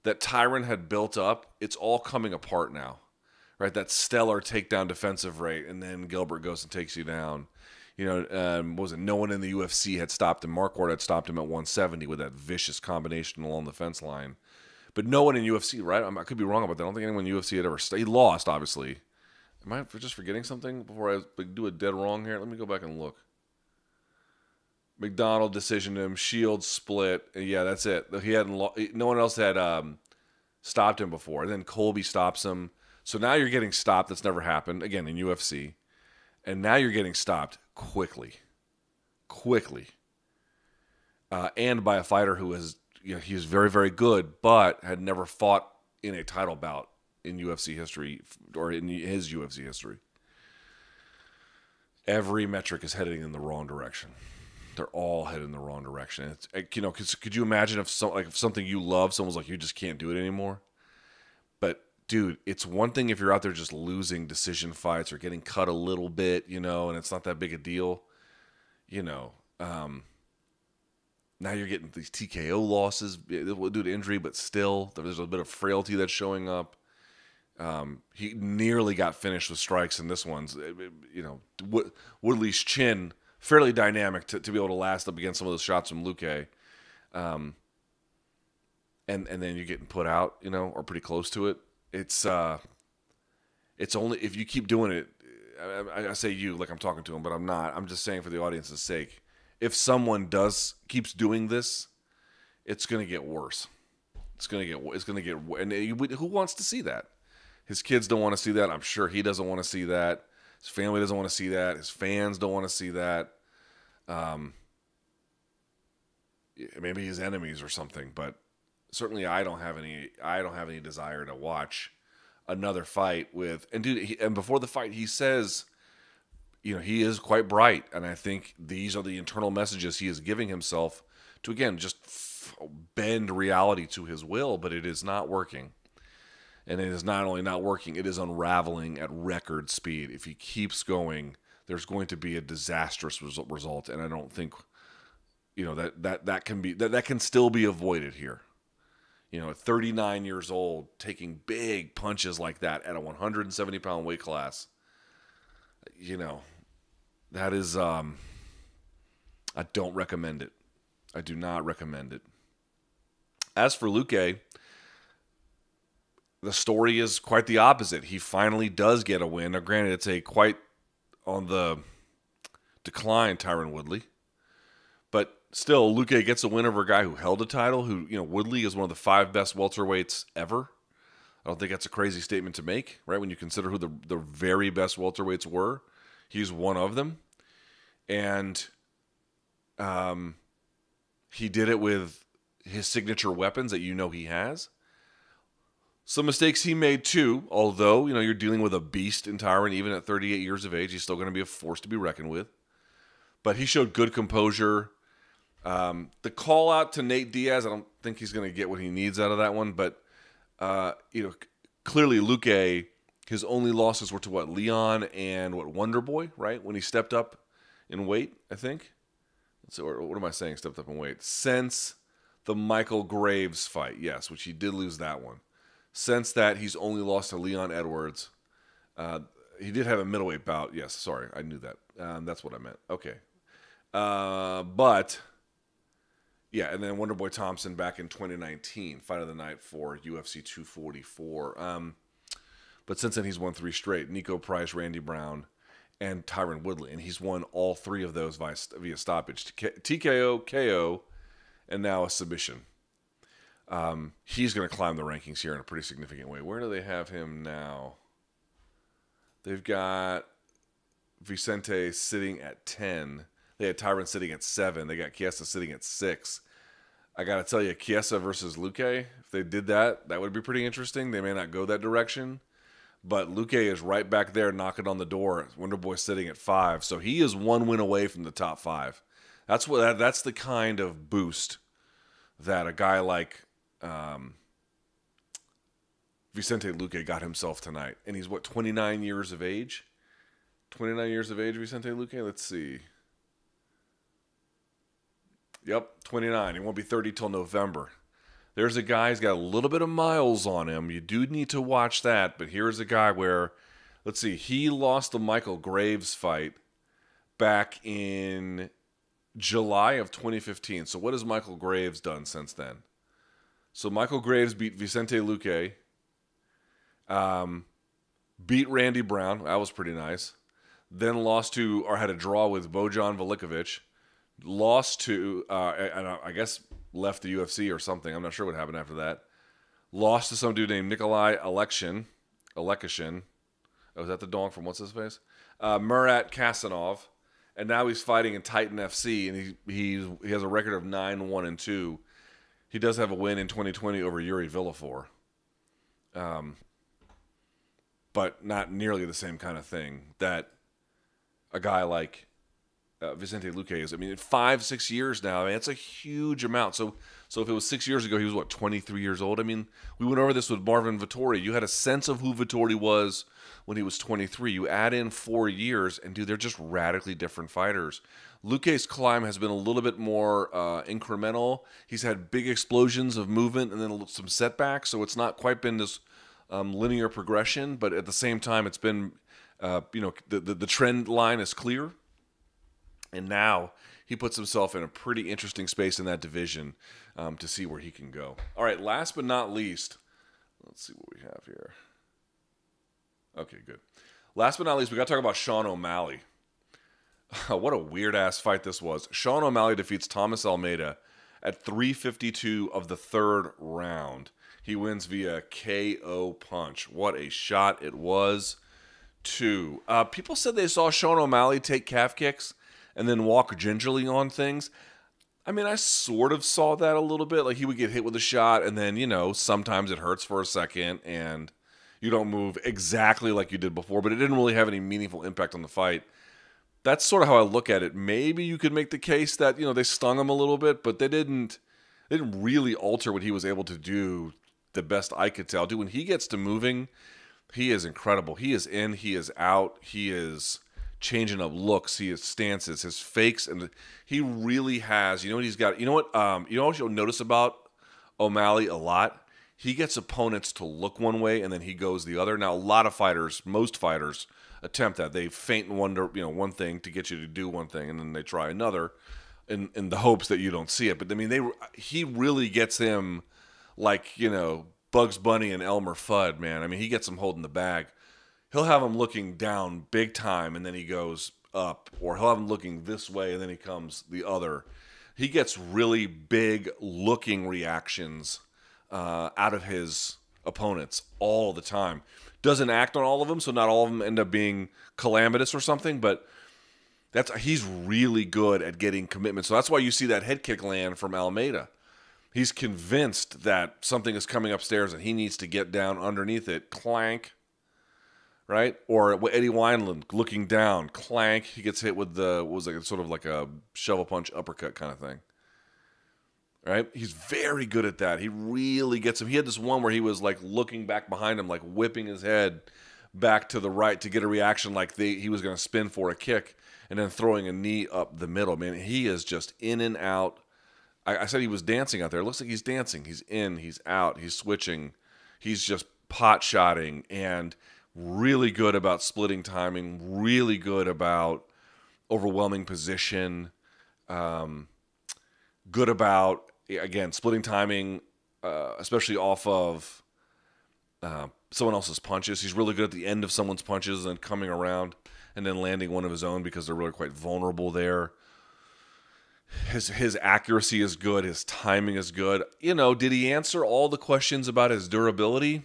that Tyron had built up, it's all coming apart now, right? That stellar takedown defensive rate, and then Gilbert goes and takes you down. You know, what was it? No one in the UFC had stopped him. Marquardt had stopped him at 170 with that vicious combination along the fence line. But no one in UFC, right? I could be wrong about that. I don't think anyone in UFC had ever... He lost, obviously. Am I just forgetting something before I do a dead wrong here? Let me go back and look. McDonald decisioned him. Shields split. Yeah, that's it. He hadn't. No one else had stopped him before. And then Colby stops him. So now you're getting stopped. That's never happened, again, in UFC. And now you're getting stopped quickly. And by a fighter who is... You know, he was very, very good, but had never fought in a title bout in UFC history, or in his UFC history. Every metric is heading in the wrong direction. They're all heading in the wrong direction. It's, you know, could you imagine if something you love, someone's like, you just can't do it anymore? But dude, it's one thing if you're out there just losing decision fights or getting cut a little bit, you know, and it's not that big a deal, you know. Now you're getting these TKO losses due to injury, but still, there's a bit of frailty that's showing up. He nearly got finished with strikes in this one. You know, Woodley's chin, fairly dynamic to be able to last up against some of those shots from Luque. And then you're getting put out, you know, or pretty close to it. It's only if you keep doing it. I say you like I'm talking to him, but I'm not. I'm just saying for the audience's sake. If someone keeps doing this, it's going to get worse. It's going to get, and who wants to see that? His kids don't want to see that. I'm sure he doesn't want to see that. His family doesn't want to see that. His fans don't want to see that. Maybe his enemies or something, but certainly I don't have any desire to watch another fight with. And dude, and before the fight, he says, you know, he is quite bright, and I think these are the internal messages he is giving himself to, again, just bend reality to his will, but it is not working. And it is not only not working, it is unraveling at record speed. If he keeps going, there's going to be a disastrous result, and I don't think, you know, that can still be avoided here. You know, at 39 years old, taking big punches like that at a 170-pound weight class, you know, that is, I don't recommend it. I do not recommend it. As for Luque, the story is quite the opposite. He finally does get a win. Now, granted, it's a quite on the decline, Tyron Woodley. But still, Luque gets a win over a guy who held a title, who, you know, Woodley is one of the 5 best welterweights ever. I don't think that's a crazy statement to make, right? When you consider who the very best welterweights were. He's one of them. And he did it with his signature weapons that you know he has. Some mistakes he made too, although, you know, you're dealing with a beast in Tyron, even at 38 years of age. He's still going to be a force to be reckoned with. But he showed good composure. The call out to Nate Diaz, I don't think he's going to get what he needs out of that one, but you know, clearly Luque, his only losses were to what, Leon and what, Wonderboy, right? When he stepped up in weight, I think. Let's see, what am I saying? Stepped up in weight since the Michael Graves fight, yes, which he did lose that one. Since that, he's only lost to Leon Edwards. He did have a middleweight bout. Yes, sorry, I knew that. That's what I meant. Okay. But, yeah, and then Wonderboy Thompson back in 2019, fight of the night for UFC 244. But since then, he's won 3 straight. Nico Price, Randy Brown, and Tyron Woodley. And he's won all 3 of those via stoppage. TKO, KO, and now a submission. He's going to climb the rankings here in a pretty significant way. Where do they have him now? They've got Vicente sitting at 10. They had Tyron sitting at 7. They got Chiesa sitting at 6. I got to tell you, Chiesa versus Luque, if they did that, that would be pretty interesting. They may not go that direction. But Luque is right back there knocking on the door. Wonderboy sitting at 5. So he is 1 win away from the top 5. That's the kind of boost that a guy like Vicente Luque got himself tonight. And he's, 29 years of age? 29 years of age, Vicente Luque? Let's see. Yep, 29. He won't be 30 till November. There's a guy who's got a little bit of miles on him. You do need to watch that. But here's a guy where, let's see, he lost the Michael Graves fight back in July of 2015. So what has Michael Graves done since then? So Michael Graves beat Vicente Luque, beat Randy Brown. That was pretty nice. Then lost to, or had a draw with Bojan Velikovic. Lost to, I guess left the UFC or something. I'm not sure what happened after that. Lost to some dude named Nikolai Alekhin. Oh, is that the dong from what's his face? Murat Kasanov. And now he's fighting in Titan FC, and he has a record of 9-1-2. He does have a win in 2020 over Yuri Villafor. But not nearly the same kind of thing that a guy like Vicente Luque is. I mean, in 5-6 years now, I mean, it's a huge amount. So if it was 6 years ago, he was, 23 years old? I mean, we went over this with Marvin Vettori. You had a sense of who Vettori was when he was 23. You add in 4 years, and, dude, they're just radically different fighters. Luque's climb has been a little bit more incremental. He's had big explosions of movement and then some setbacks, so it's not quite been this linear progression. But at the same time, it's been, the trend line is clear. And now he puts himself in a pretty interesting space in that division to see where he can go. All right, last but not least, let's see what we have here. Okay, good. Last but not least, we got to talk about Sean O'Malley. What a weird-ass fight this was. Sean O'Malley defeats Thomas Almeida at 3:52 of the 3rd round. He wins via KO punch. What a shot it was, too. People said they saw Sean O'Malley take calf kicks and then walk gingerly on things. I mean, I sort of saw that a little bit. Like, he would get hit with a shot, and then, sometimes it hurts for a second, and you don't move exactly like you did before, but it didn't really have any meaningful impact on the fight. That's sort of how I look at it. Maybe you could make the case that, they stung him a little bit, but they didn't really alter what he was able to do, the best I could tell. Dude, when he gets to moving, he is incredible. He is in, he is out, he is changing up looks, his stances, his fakes, and he really has. You know what he's got? You know what you'll notice about O'Malley a lot? He gets opponents to look one way and then he goes the other. Now, a lot of fighters, most fighters, attempt that. They feint in one thing to get you to do one thing, and then they try another in the hopes that you don't see it. But I mean, he really gets him like Bugs Bunny and Elmer Fudd, man. I mean, he gets him holding the bag. He'll have him looking down big time, and then he goes up. Or he'll have him looking this way, and then he comes the other. He gets really big looking reactions out of his opponents all the time. Doesn't act on all of them, so not all of them end up being calamitous or something, but he's really good at getting commitment. So that's why you see that head kick land from Almeida. He's convinced that something is coming upstairs and he needs to get down underneath it. Clank. Right? Or Eddie Wineland looking down, clank. He gets hit with sort of like a shovel punch uppercut kind of thing. Right? He's very good at that. He really gets him. He had this one where he was like looking back behind him, like whipping his head back to the right to get a reaction like he was going to spin for a kick and then throwing a knee up the middle. Man, he is just in and out I said he was dancing out there. It looks like he's dancing. He's in, he's out, he's switching. He's just pot-shotting and really good about splitting timing, really good about overwhelming position, good about, again, splitting timing, especially off of someone else's punches. He's really good at the end of someone's punches and coming around and then landing one of his own because they're really quite vulnerable there. His accuracy is good. His timing is good. You know, did he answer all the questions about his durability?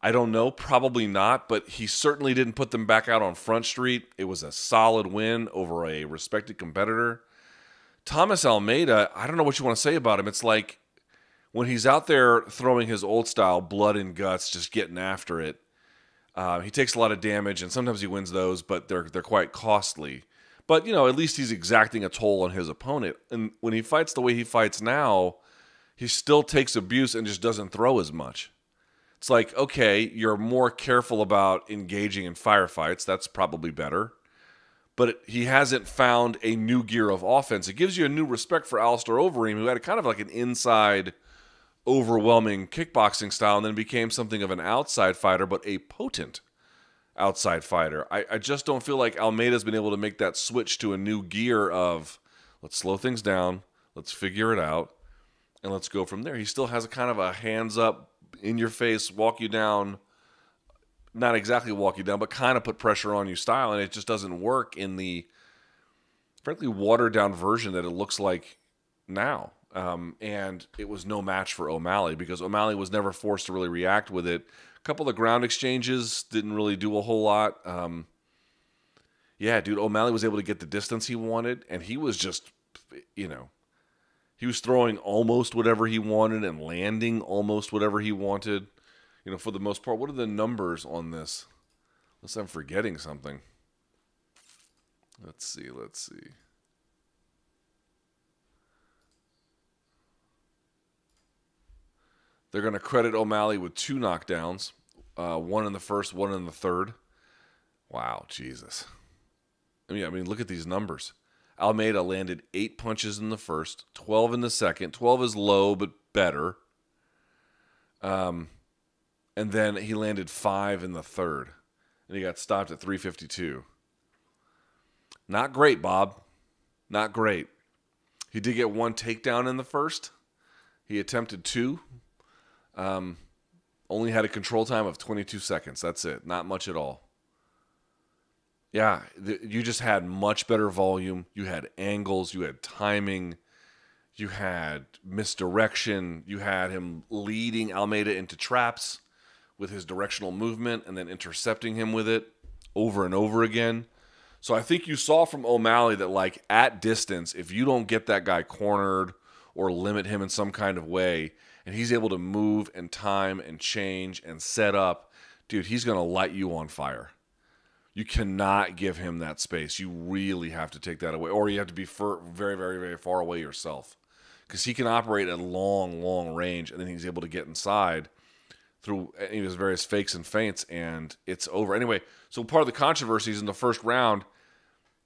I don't know. Probably not, but he certainly didn't put them back out on Front Street. It was a solid win over a respected competitor. Thomas Almeida, I don't know what you want to say about him. It's like when he's out there throwing his old style, blood and guts, just getting after it, he takes a lot of damage, and sometimes he wins those, but they're quite costly. But, you know, at least he's exacting a toll on his opponent. And when he fights the way he fights now, he still takes abuse and just doesn't throw as much. It's like, okay, you're more careful about engaging in firefights. That's probably better. But he hasn't found a new gear of offense. It gives you a new respect for Alistair Overeem, who had kind of like an inside, overwhelming kickboxing style and then became something of an outside fighter, but a potent outside fighter. I just don't feel like Almeida's been able to make that switch to a new gear of let's slow things down, let's figure it out, and let's go from there. He still has a kind of a hands up, in your face, walk you down, not exactly walk you down, but kind of put pressure on you style, and it just doesn't work in the frankly watered down version that it looks like now. And it was no match for O'Malley because O'Malley was never forced to really react with it. A couple of ground exchanges didn't really do a whole lot. Yeah, dude, O'Malley was able to get the distance he wanted, and he was just, you know, he was throwing almost whatever he wanted and landing almost whatever he wanted, you know, for the most part. What are the numbers on this? Unless I'm forgetting something. Let's see. They're going to credit O'Malley with 2 knockdowns, one in the first, one in the third. Wow, Jesus. I mean, look at these numbers. Almeida landed 8 punches in the first, 12 in the second. 12 is low, but better. And then he landed 5 in the third. And he got stopped at 352. Not great, Bob. Not great. He did get 1 takedown in the first. He attempted 2. Only had a control time of 22 seconds. That's it. Not much at all. Yeah, you just had much better volume. You had angles. You had timing. You had misdirection. You had him leading Almeida into traps with his directional movement and then intercepting him with it over and over again. So I think you saw from O'Malley that, like, at distance, if you don't get that guy cornered or limit him in some kind of way, and he's able to move and time and change and set up, dude, he's going to light you on fire. You cannot give him that space. You really have to take that away, or you have to be very, very, very far away yourself, because he can operate at long, long range, and then he's able to get inside through any of his various fakes and feints, and it's over. Anyway, so part of the controversy is in the first round,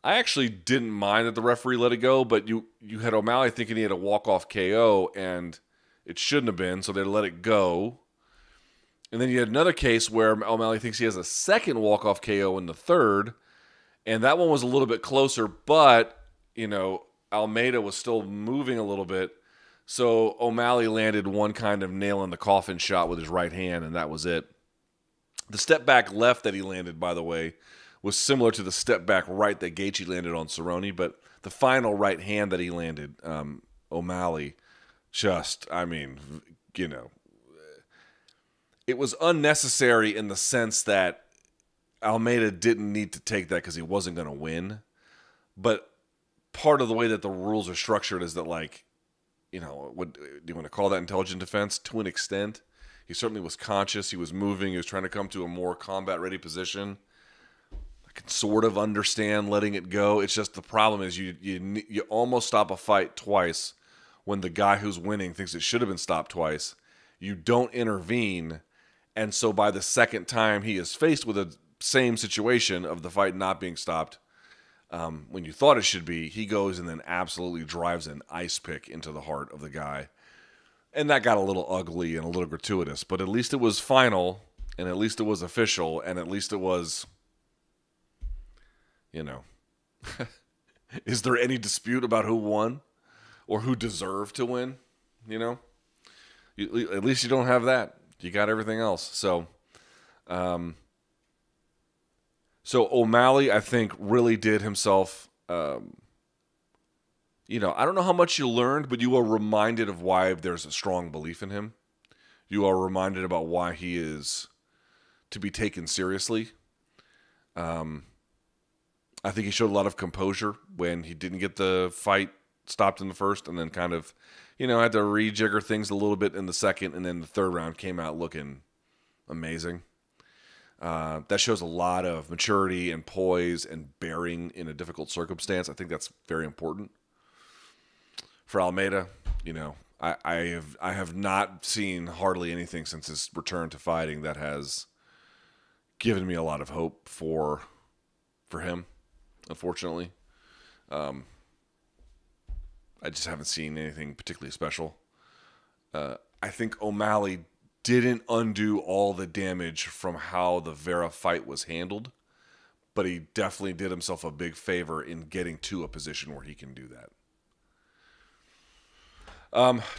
I actually didn't mind that the referee let it go, but you had O'Malley thinking he had a walk-off KO, and it shouldn't have been, so they let it go. And then you had another case where O'Malley thinks he has a second walk-off KO in the third, and that one was a little bit closer, but, you know, Almeida was still moving a little bit, so O'Malley landed one kind of nail-in-the-coffin shot with his right hand, and that was it. The step-back left that he landed, by the way, was similar to the step-back right that Gaethje landed on Cerrone, but the final right hand that he landed, O'Malley, just, I mean, you know, it was unnecessary in the sense that Almeida didn't need to take that because he wasn't going to win. But part of the way that the rules are structured is that, like, you know, do you want to call that intelligent defense? To an extent. He certainly was conscious. He was moving. He was trying to come to a more combat-ready position. I can sort of understand letting it go. It's just the problem is you almost stop a fight twice when the guy who's winning thinks it should have been stopped twice. You don't intervene, and so by the second time he is faced with the same situation of the fight not being stopped, when you thought it should be, he goes and then absolutely drives an ice pick into the heart of the guy. And that got a little ugly and a little gratuitous, but at least it was final, and at least it was official, and at least it was, you know. Is there any dispute about who won or who deserved to win? You know? At least you don't have that. You got everything else. So O'Malley, I think, really did himself, I don't know how much you learned, but you are reminded of why there's a strong belief in him. You are reminded about why he is to be taken seriously. I think he showed a lot of composure when he didn't get the fight stopped in the first, and then kind of, had to rejigger things a little bit in the second, and then the third round came out looking amazing. That shows a lot of maturity and poise and bearing in a difficult circumstance. I think that's very important. For Almeida, I have not seen hardly anything since his return to fighting that has given me a lot of hope for him. Unfortunately, I just haven't seen anything particularly special. I think O'Malley didn't undo all the damage from how the Vera fight was handled, but he definitely did himself a big favor in getting to a position where he can do that.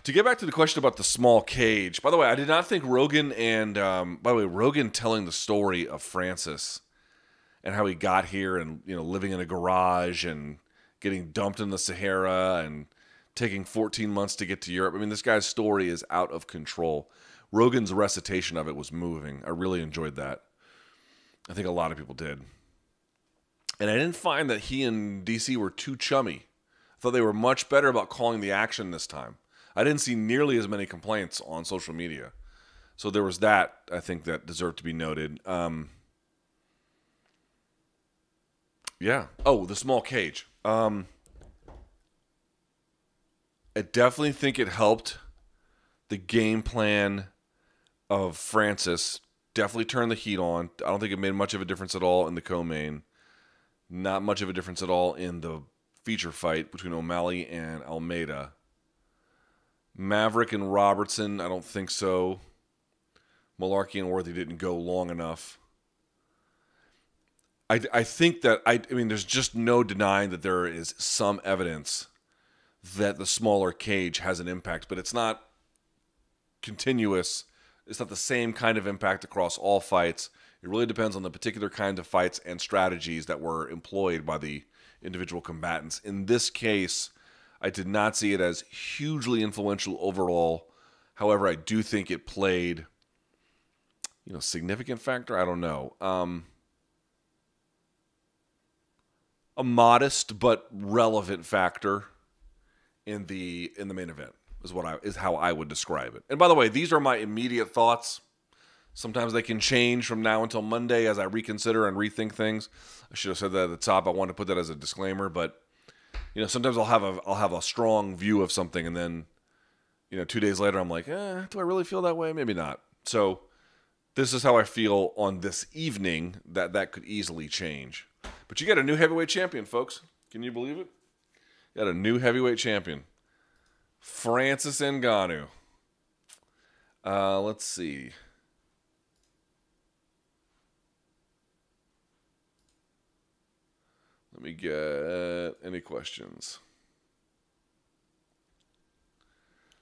To get back to the question about the small cage, by the way, I did not think Rogan Rogan telling the story of Francis and how he got here and, living in a garage and getting dumped in the Sahara and taking 14 months to get to Europe. I mean, this guy's story is out of control. Rogan's recitation of it was moving. I really enjoyed that. I think a lot of people did. And I didn't find that he and DC were too chummy. I thought they were much better about calling the action this time. I didn't see nearly as many complaints on social media. So there was that, I think, that deserved to be noted. Yeah. Oh, the small cage. I definitely think it helped the game plan of Francis. Definitely turned the heat on. I don't think it made much of a difference at all in the co-main. Not much of a difference at all in the feature fight between O'Malley and Almeida. Maverick and Robertson, I don't think so. Malarkey and Worthy didn't go long enough. I think that, there's just no denying that there is some evidence that the smaller cage has an impact, but it's not continuous. It's not the same kind of impact across all fights. It really depends on the particular kind of fights and strategies that were employed by the individual combatants. In this case, I did not see it as hugely influential overall. However, I do think it played, significant factor. I don't know. A modest but relevant factor in the main event is how I would describe it. And by the way, these are my immediate thoughts. Sometimes they can change from now until Monday as I reconsider and rethink things. I should have said that at the top. I wanted to put that as a disclaimer, but sometimes I'll have a strong view of something, and then 2 days later I'm like, do I really feel that way? Maybe not. So this is how I feel on this evening. That could easily change. But you got a new heavyweight champion, folks. Can you believe it? You got a new heavyweight champion, Francis Ngannou. Let's see. Let me get any questions.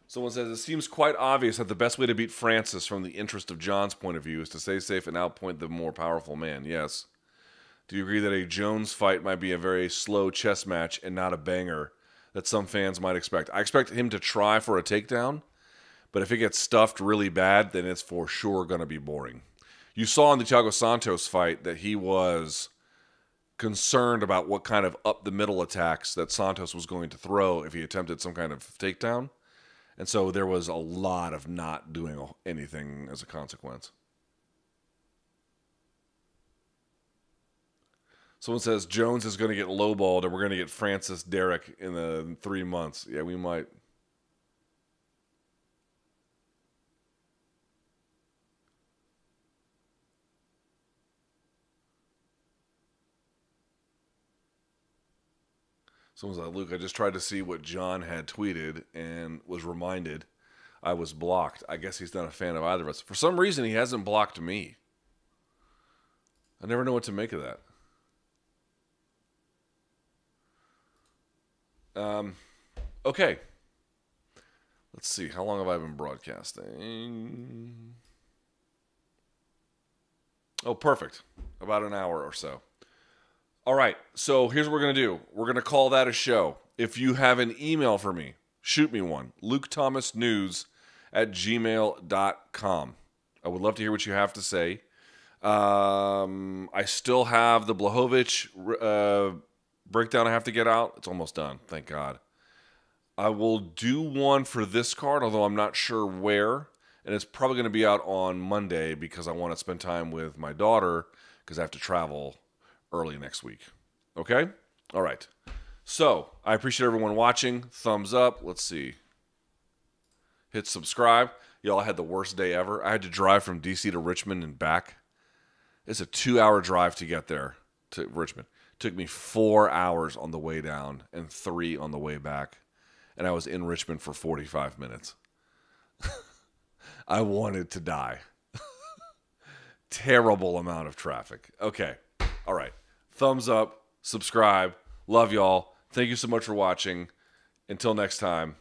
Someone says, it seems quite obvious that the best way to beat Francis from the interest of Jon's point of view is to stay safe and outpoint the more powerful man. Yes. Do you agree that a Jones fight might be a very slow chess match and not a banger that some fans might expect? I expect him to try for a takedown, but if it gets stuffed really bad, then it's for sure going to be boring. You saw in the Thiago Santos fight that he was concerned about what kind of up-the-middle attacks that Santos was going to throw if he attempted some kind of takedown. And so there was a lot of not doing anything as a consequence. Someone says Jones is going to get lowballed and we're going to get Francis Derrick in 3 months. Yeah, we might. Someone's like, Luke, I just tried to see what John had tweeted and was reminded I was blocked. I guess he's not a fan of either of us. For some reason, he hasn't blocked me. I never know what to make of that. Okay. Let's see. How long have I been broadcasting? Oh, perfect. About an hour or so. All right. So here's what we're going to do. We're going to call that a show. If you have an email for me, shoot me one. LukeThomasNews@gmail.com. I would love to hear what you have to say. I still have the Blachowicz breakdown I have to get out. It's almost done. Thank God. I will do one for this card, although I'm not sure where. And it's probably going to be out on Monday because I want to spend time with my daughter because I have to travel early next week. Okay? All right. So, I appreciate everyone watching. Thumbs up. Let's see. Hit subscribe. Y'all, I had the worst day ever. I had to drive from D.C. to Richmond and back. It's a 2-hour drive to get there to Richmond. It took me 4 hours on the way down and 3 on the way back. And I was in Richmond for 45 minutes. I wanted to die. Terrible amount of traffic. Okay. All right. Thumbs up. Subscribe. Love y'all. Thank you so much for watching. Until next time.